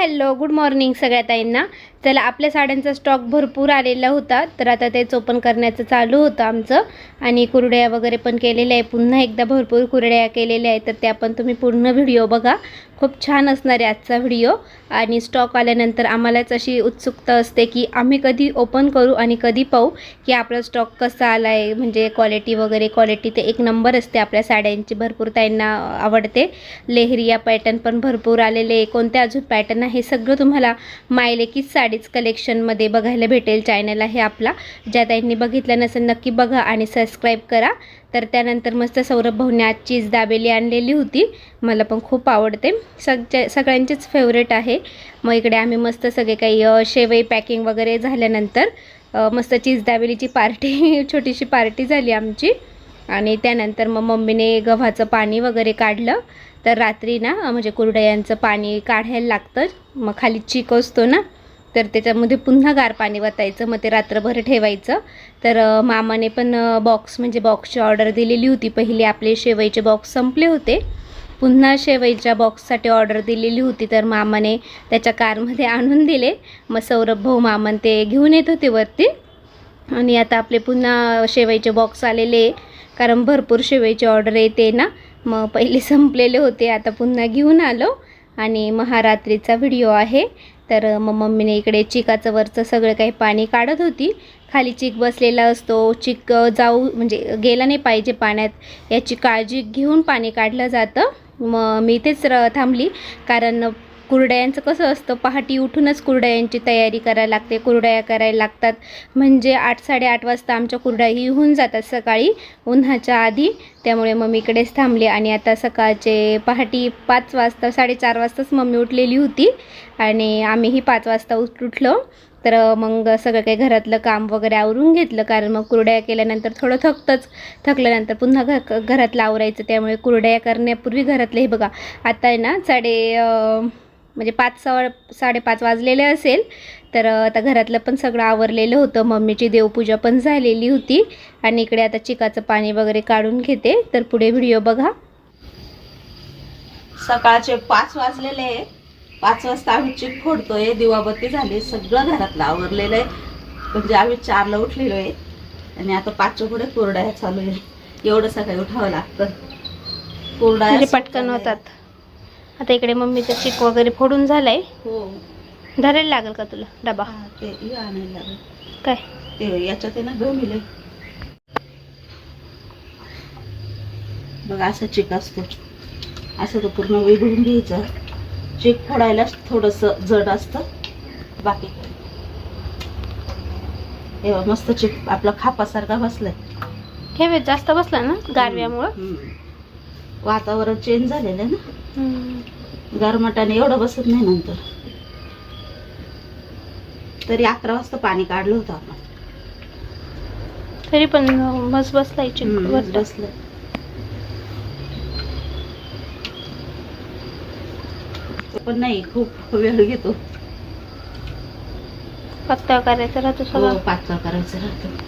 Hello good morning सगळ्या ताईंना। चला आपल्या साड्यांचा स्टॉक भरपूर आलेला होता, तर आता तेच ओपन करण्याचं चालू होतं आमचं। आणि कुरड्या वगैरे पण केलेल्या आहे, पुन्हा एकदा भरपूर कुरड्या केलेल्या आहेत, तर त्या पण तुम्ही पूर्ण व्हिडिओ बघा, खूप छान असणार आहे आजचा व्हिडिओ। आणि स्टॉक आल्यानंतर आम्हालाच अशी उत्सुकता असते की आम्ही कधी ओपन करू आणि कधी पाहू की आपला स्टॉक कसा आला आहे, म्हणजे क्वालिटी वगैरे। क्वालिटी ते एक नंबर असते आपल्या साड्यांची, भरपूर ताईंना आवडते। लेहरिया पॅटर्न पण भरपूर आलेले, कोणते अजून पॅटर्न आहे सगळं तुम्हाला मायलेकीच साडीज कलेक्शनमध्ये बघायला भेटेल। चॅनल आहे आपला, ज्या ताईंनी बघितलं नसेल नक्की बघा आणि सबस्क्राईब करा। तर त्यानंतर मस्त सौरभ भाऊने आज चीज दाबेली आणलेली होती, मला पण खूप आवडते, सगळ्यांचीच फेवरेट आहे। मग इकडे आम्ही मस्त सगळे काही शेवई पॅकिंग वगैरे झाल्यानंतर मस्त चीज दाबेलीची पार्टी छोटीशी पार्टी झाली आमची। आणि त्यानंतर मग मम्मीने गव्हाचं पाणी वगैरे काढलं, तर रात्री ना म्हणजे कुरडयांचं पाणी काढायला लागतं, मग खाली चीक असतो ना, तर त्याच्यामध्ये पुन्हा गार पाणी वतायचं, मग ते रात्रभर ठेवायचं। तर मामाने पण बॉक्स म्हणजे बॉक्सची ऑर्डर दिलेली होती, पहिले आपले शेवईचे बॉक्स संपले होते, पुन्हा शेवईच्या बॉक्ससाठी ऑर्डर दिलेली होती, तर मामाने त्याच्या कारमध्ये आणून दिले। मग सौरभ भाऊ मामन ते घेऊन येत होते वरती, आणि आता आपले पुन्हा शेवईचे बॉक्स आलेले, कारण भरपूर शेवईची ऑर्डर येते ना, मग पहिले संपलेले होते, आता पुन्हा घेऊन आलो। आणि महारात्रीचा व्हिडिओ आहे, तर मग मम्मीने इकडे चिकाचं वरचं सगळं काही पाणी काढत होती, खाली चिक बसलेला असतो, चिक जाऊ म्हणजे गेला नाही पाहिजे पाण्यात, याची काळजी घेऊन पाणी काढलं जातं। मग मी इथेच थांबली, कारण कुरडयांचं कसं असतं, पहाटे उठूनच कुरडयांची तयारी करायला लागते, कुरडया करायला लागतात, म्हणजे 8-8:30 वाजता आमच्या कुरडयाही होऊन जातात सकाळी उन्हाच्या आधी। त्यामुळे मम्मी इकडेच थांबले, आणि आता सकाळचे पहाटे 5 वाजता 4:30 वाजताच मम्मी उठलेली होती, आणि आम्हीही 5 वाजता उठलो। तर मग सगळं काही घरातलं काम वगैरे आवरून घेतलं, कारण मग कुरड्या केल्यानंतर थोडं थकल्यानंतर पुन्हा घरातलं आवरायचं, त्यामुळे कुरड्या करण्यापूर्वी घरातलं हे बघा, आता आहे ना म्हणजे 5-5:30 वाजलेले असेल, तर आता घरातलं पण सगळं आवरलेलं होतं, मम्मीची देवपूजा पण झालेली होती, आणि इकडे आता चिकाचं पाणी वगैरे काढून घेते, तर पुढे व्हिडिओ बघा। सकाळचे 5 वाजलेले, 5 वाजता आम्ही चिक फोडतोय, दिवाबत्ती झाली, सगळं घरातलं आवरलेलं आहे, म्हणजे आम्ही 4ला उठलेलो आहे, आणि आता 5च्या पुढे कुरड्या चालू आहे। एवढं सकाळी उठावं लागतं, कुरड्या पटकन होतात। आता इकडे मम्मीचं चिक वगैरे फोडून झालाय, हो धरायला लागेल का तुला डबा? ते आणायला लागेल, काय ते याच्यात ना गमिले बघा, असं चिक असतो, असं तो पूर्ण विघळून घ्यायचं। चिक फोडायला थोडंसं जड असतं, बाकी हे मस्त चिक आपला खापासारखा बसलाय, हे जास्त बसला ना गारव्यामुळं, वातावरण चेंज झालेलं आहे ना, गारमाटाने एवढं बसत नाही। नंतर तरी 11 वाजता पाणी काढलं होतं आपण, तरी पण मस्त बसलाय चिक, बसलं। पण नाही, खूप वेळ घेतो, पातळ करायचं राहतो सगळं, पातळ करायचं राहतं।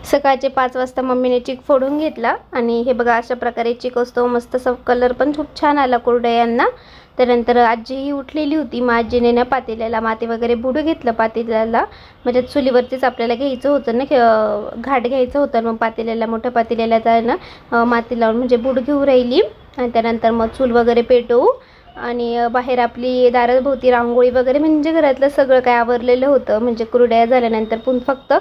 सकाळचे 5 वाजता मम्मीने चिक फोडून घेतला, आणि हे बघा अशा प्रकारे चिक असतो, मस्त कलर पण खूप छान आला कुरडयांना। त्यानंतर आजीही उठलेली होती, मग आजीने ना पातेल्याला माती वगैरे बुडं घेतलं पातेल्याला, म्हणजे चुलीवरतीच आपल्याला घ्यायचं होतं ना, घाट घ्यायचं होतं, मग पातेल्याला मोठ्या पातेल्याला जाय ना माती लावून म्हणजे बुड घेऊ राहिली। आणि त्यानंतर मग चूल वगैरे पेटवू, आणि बाहेर आपली दाराभोवती रांगोळी वगैरे, म्हणजे घरातलं सगळं काय आवरलेलं होतं, म्हणजे कुरड्या झाल्यानंतर पुन्हा फक्त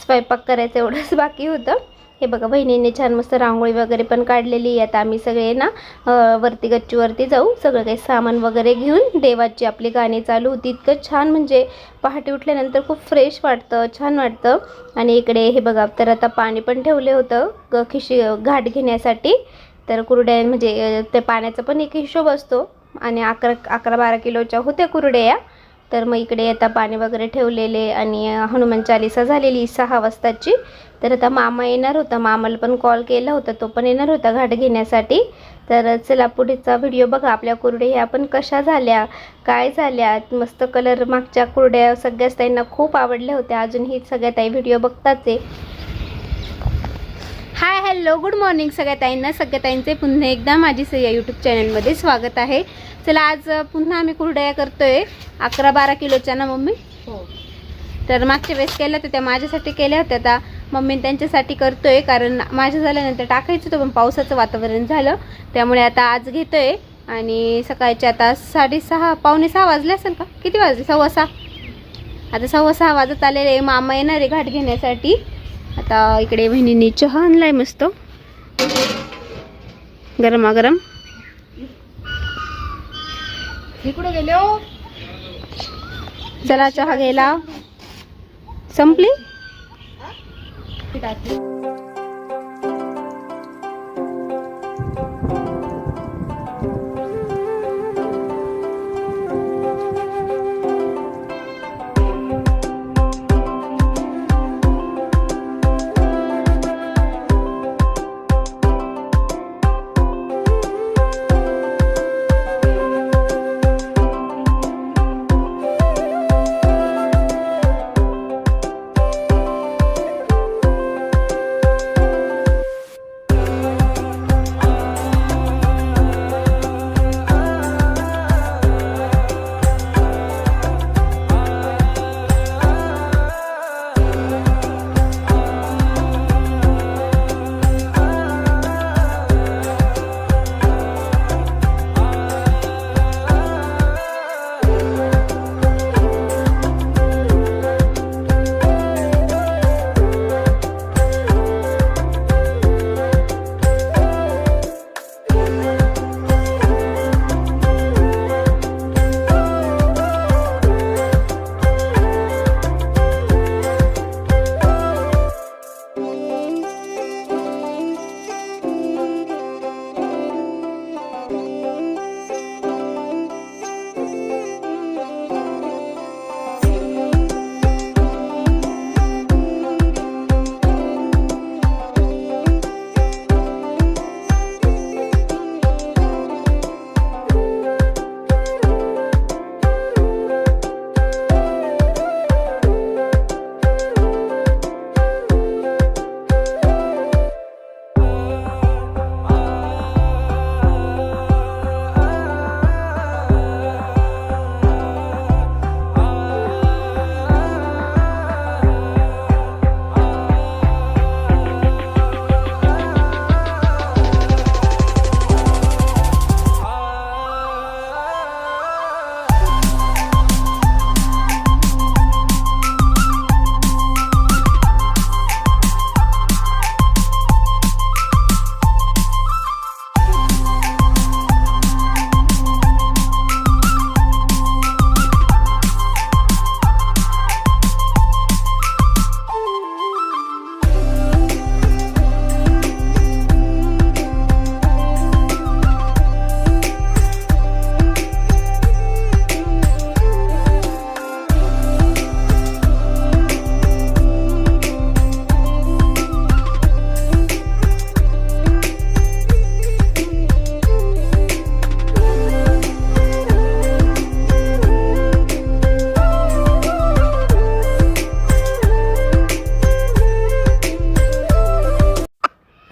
स्वयंपाक करायचं एवढंच बाकी होतं। हे बघा बहिणीने छान मस्त रांगोळी वगैरे पण काढलेली आहे। आता आम्ही सगळे ना वरती गच्चीवरती जाऊ, सगळं काही सामान वगैरे घेऊन, देवाची आपली गाणी चालू होती, इतकं छान, म्हणजे पहाटे उठल्यानंतर खूप फ्रेश वाटतं, छान वाटतं। आणि इकडे हे बघा, तर आता पाणी पण ठेवले होतं खिशी घाट घेण्यासाठी, तर कुरड्या म्हणजे त्या पाण्याचा पण एक हिशोब असतो, आणि 11-12 किलोच्या होत्या कुरड्या। तर मग इकडे आता पाणी वगैरे ठेवलेले, आणि हनुमान चालीसा झालेली 6 वाजताची। तर आता मामा येणार होता, मामाला पण कॉल केला होता, तो पण येणार होता घाट घेण्यासाठी। तर चला पुढचा व्हिडिओ बघा, आपल्या कुरड्या ह्या पण कशा झाल्या, काय झाल्या, मस्त कलर, मागच्या कुरड्या सगळ्याच ताईंना खूप आवडल्या होत्या, अजूनही सगळ्या ताई व्हिडिओ बघताच आहे। हाय हॅलो गुड मॉर्निंग सगळ्या ताईंना. सगळ्या ताईंचे पुन्हा एकदा माझी या यूट्यूब चॅनलमध्ये स्वागत आहे. चला आज पुन्हा आम्ही कुरडया करतोय 11-12 किलोच्या ना मम्मी. हो. तर मागच्या वेळेस केल्या होत्या त्या माझ्यासाठी केल्या होत्या, आता मम्मी त्यांच्यासाठी करतोय कारण माझ्या झाल्यानंतर टाकायचं होतं पण पावसाचं वातावरण झालं त्यामुळे आता आज घेतोय. आणि सकाळचे आता 6:30 पावणे 6 वाजले असेल का, किती वाजले, 6:15. आता 6:15 वाजत आलेले. मामा येणार आहे घाट घेण्यासाठी. आता इकडे बहिणींनी चहा आणलाय मस्त गरमागरम. इकडे गेले हो. चला चहा घ्यायला. संपली.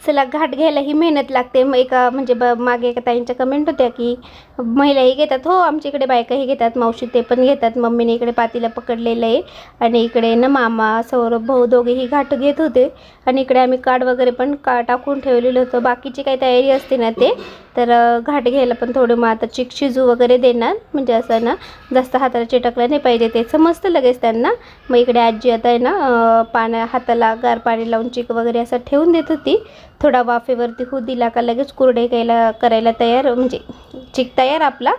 चला घाट घ्यायला ही मेहनत लागते. एका म्हणजे मागे एका ताईंच्या कमेंट होत्या की महिलाही घेतात. हो आमच्या इकडे बायकाही घेतात, मावशी ते पण घेतात. मम्मीने इकडे पातीला पकडलेलं आहे आणि इकडे ना मामा सौरभ भाऊ दोघेही घाट घेत होते. आणि इकडे आम्ही कार्ड वगैरे पण टाकून ठेवलेलं होतं. बाकीची काही तयारी असते ना ते तर घाट घ्यायला पण थोडं मग आता चिक शिजू वगैरे देणार, म्हणजे असं ना जास्त हाताला चिटकलं नाही पाहिजे, ते समजतं लगेच त्यांना. मग इकडे आजी आता आहे ना हाताला गार पाणी लावून चिक वगैरे असं ठेवून देत होती. थोडा वाफेवरती होऊ दिला का लगेच कुरडे करायला तयार, म्हणजे चिक तयार आपला.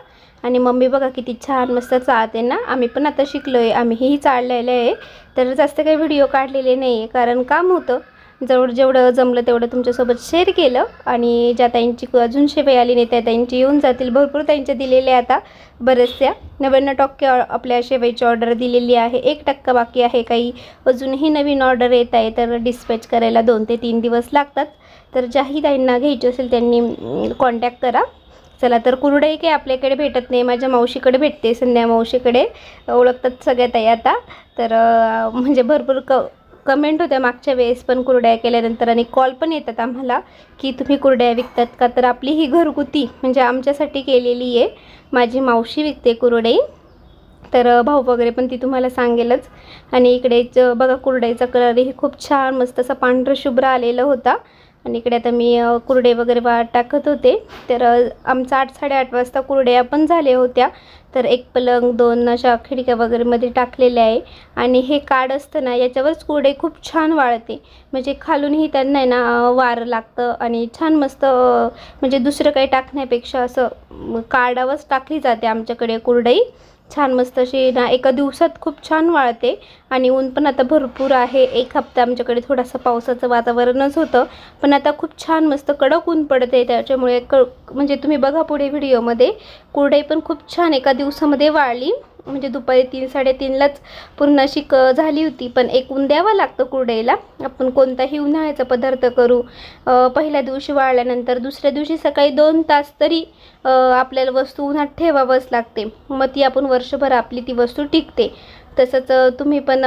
आणि मम्मी बघा किती छान मस्त चाळते ना. आम्ही पण आता शिकलो आहे, आम्हीही चाळलेलं आहे. तर जास्त काही व्हिडिओ काढलेले नाही आहे कारण काम होतं. जेवढं जमलं तेवढं तुमच्यासोबत शेअर केलं. आणि ज्या ताईंची अजून शेवई आली नाही त्या ताईंची येऊन जातील. भरपूर ताईंच्या दिलेल्या आता बऱ्याचशा 99% आपल्या शेवईची ऑर्डर दिलेली आहे. 1% बाकी आहे. काही अजूनही नवीन ऑर्डर येत आहे तर डिस्पॅच करायला 2 ते 3 दिवस लागतात. तर ज्याही ताईंना घ्यायची असेल त्यांनी कॉन्टॅक्ट करा. चला तर कुरडई काही आपल्याकडे भेटत नाही, माझ्या मावशीकडे भेटते, संध्या मावशीकडे. ओळखतात सगळ्या ताई आता. तर म्हणजे भरपूर कमेंट होत्या मागच्या वेळेस पण कुरड्या केल्यानंतर, आणि कॉल पण येतात आम्हाला की तुम्ही कुरड्या विकतात का. तर आपली ही घरगुती म्हणजे आमच्यासाठी केलेली आहे. माझी मावशी विकते कुरडई, तर भाऊ वगैरे पण ती तुम्हाला सांगेलच. आणि इकडेच बघा कुरडईचा कलर हे खूप छान मस्त असा पांढरा शुभ्र आलेला होता. आणि इकडे आता मी कुरडे वगैरे टाकत होते. तर आमचा 8-8:30 वाजता कुरड्या पण झाल्या होत्या. तर एक पलंग 2 अशा खिडक्या वगैरे मध्ये टाकलेल्या आहे. आणि हे काड असतं ना याच्यावरच कुरडई खूप छान वाळते, म्हणजे खालूनही त्यांना आहे ना वारं लागतं आणि छान मस्त म्हणजे दुसरं काही टाकण्यापेक्षा असं काडावरच टाकली जाते आमच्याकडे कुरडई. छान मस्त अशी ना एका दिवसात खूप छान वाळते. आणि ऊन पण आता भरपूर आहे. एक हप्ता आमच्याकडे थोडंसं पावसाचं वातावरणच होतं, पण आता खूप छान मस्त कडक ऊन पडते. त्याच्यामुळे म्हणजे तुम्ही बघा पुढे व्हिडिओमध्ये कुरडई पण खूप छान एका दिवसामध्ये वाळली. म्हणजे दुपारी 3-3:30लाच पूर्ण अशी झाली होती. पण एक ऊन द्यावं लागतं कुरडईला. आपण कोणताही उन्हाळ्याचा पदार्थ करू, पहिल्या दिवशी वाळल्यानंतर दुसऱ्या दिवशी सकाळी 2 तास तरी आपल्याला वस्तू उन्हात ठेवावंच लागते. मग ती आपण वर्षभर आपली ती वस्तू टिकते. तसंच तुम्ही पण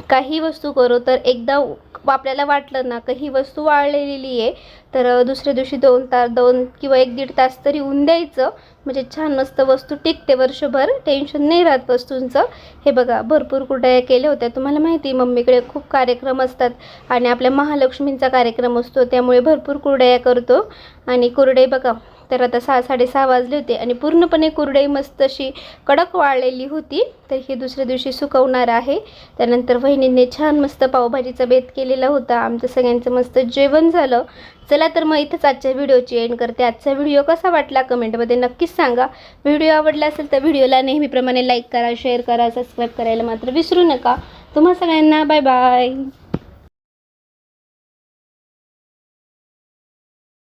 काही वस्तू करू तर एकदा आपल्याला वाटलं ना की ही वस्तू वाळलेली आहे, तर दुसऱ्या दिवशी 2 किंवा 1-1.5 तास तरी ऊन द्यायचं. म्हणजे छान मस्त वस्तू टिकते वर्षभर, टेन्शन नाही राहत वस्तूंचं. हे बघा भरपूर कुरडया केल्या होत्या. तुम्हाला माहिती आहे मम्मीकडे खूप कार्यक्रम असतात आणि आपल्या महालक्ष्मींचा कार्यक्रम असतो, त्यामुळे भरपूर कुरडया करतो. आणि कुरडई बघा, तर आता 6-6:30 वाजले होते आणि पूर्णपणे कुरडई मस्त अशी कडक वाळलेली होती. तर ही दुसऱ्या दिवशी सुकवणार आहे. त्यानंतर वहिनींनी छान मस्त पावभाजीचा बेत केलेला होता. आमचं सगळ्यांचं मस्त जेवण झालं. चला तर मग इथंच आजच्या व्हिडिओची एंड करते. आजचा व्हिडिओ कसा वाटला कमेंटमध्ये नक्कीच सांगा. व्हिडिओ आवडला असेल तर व्हिडिओला नेहमीप्रमाणे लाईक करा, शेअर करा, सबस्क्राईब करायला मात्र विसरू नका. तुम्हा सगळ्यांना बाय बाय.